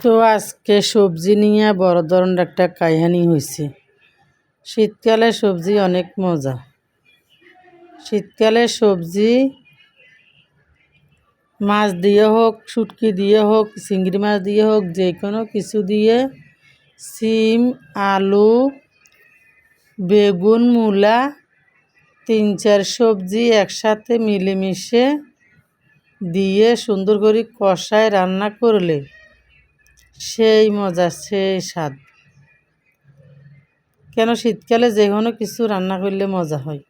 তো আজকে সবজি নিয়ে বড় ধরনের একটা কাহিনী হয়েছে। শীতকালে সবজি অনেক মজা। শীতকালে সবজি মাছ দিয়ে হোক, শুটকি দিয়ে হোক, চিংড়ি মাছ দিয়ে হোক, যে কোনো কিছু দিয়ে, সিম, আলু, বেগুন, মূলা, 3-4 সবজি একসাথে মিলেমিশে দিয়ে সুন্দর করে কষায় রান্না করলে সেই মজা, সেই স্বাদ। কেন শীতকালে যে কোনো কিছু রান্না করলে মজা হয়।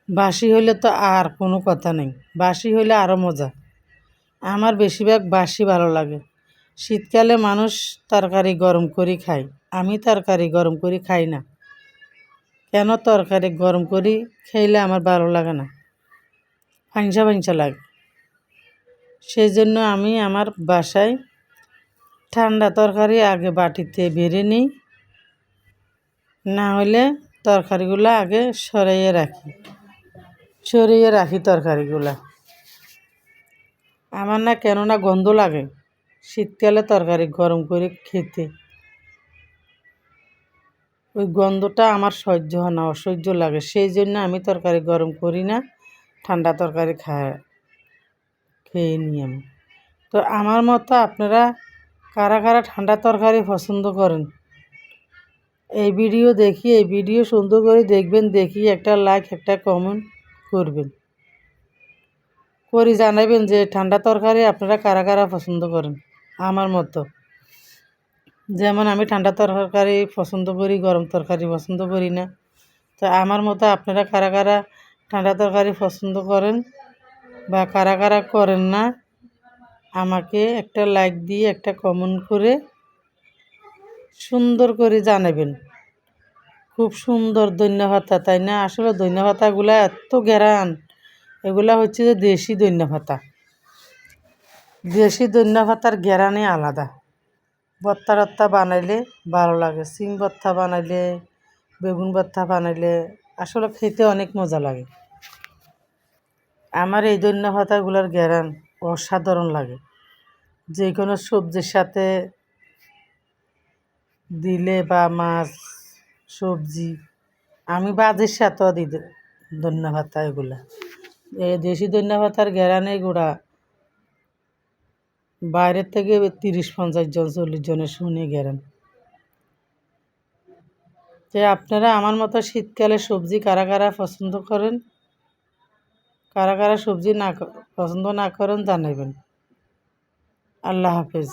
বাসি হইলে তো আর কোনো কথা নেই, বাসি হইলে আরও মজা। আমার বেশিরভাগ বাসি ভালো লাগে। শীতকালে মানুষ তরকারি গরম করে খায়, আমি তরকারি গরম করে খাই না। কেন তরকারি গরম করে খাইলে আমার ভালো লাগে না, ফাংসা ফাংসা লাগে। সেই জন্য আমি আমার বাসায় ঠান্ডা তরকারি আগে বাটিতে বেড়ে নিই, না হলে তরকারিগুলো আগে সরিয়ে রাখি তরকারিগুলো। আমার না কেননা গন্ধ লাগে শীতকালে তরকারি গরম করে খেতে। ওই গন্ধটা আমার সহ্য হয় না, অসহ্য লাগে। সেই জন্য আমি তরকারি গরম করি না, ঠান্ডা তরকারি খেয়ে নিই আমি। তো আমার মতো আপনারা কারা কারা ঠান্ডা তরকারি পছন্দ করেন, এই ভিডিও সুন্দর করে দেখবেন, দেখি একটা লাইক, একটা কমেন্ট করবেন, করে জানাবেন যে ঠান্ডা তরকারি আপনারা কারা কারা পছন্দ করেন আমার মতো। যেমন আমি ঠান্ডা তরকারি পছন্দ করি, গরম তরকারি পছন্দ করি না। তো আমার মতো আপনারা কারা কারা ঠান্ডা তরকারি পছন্দ করেন বা কারা কারা করেন না, আমাকে একটা লাইক দিয়ে একটা কমেন্ট করে সুন্দর করে জানাবেন। খুব সুন্দর ধনিয়া পাতা, তাই না? আসলে ধনিয়া পাতাগুলো এত ঘেরান, এগুলা হচ্ছে যে দেশি ধনিয়া পাতা। দেশি ধনিয়া পাতার ঘেরানই আলাদা। ভর্তা টর্তা বানাইলে ভালো লাগে, সিম ভর্তা বানাইলে, বেগুন ভর্তা বানাইলে আসলে খেতে অনেক মজা লাগে। আমার এই ধনিয়া পাতাগুলোর ঘেরান অসাধারণ লাগে। যে কোনো সবজির সাথে দিলে বা মাছ, সবজি, আমি ভাজির সাথেও দিই ধনিয়া পাতা। এগুলা এই দেশি ধনিয়া পাতার ঘেরানে গুঁড়া বাইরের থেকে 30-50 জন 40 জনের শুনে ঘেরান। যে আপনারা আমার মতো শীতকালে সবজি কারা কারা পছন্দ করেন, কারা কারা সবজি পছন্দ না করেন জানাবেন। আল্লাহ হাফেজ।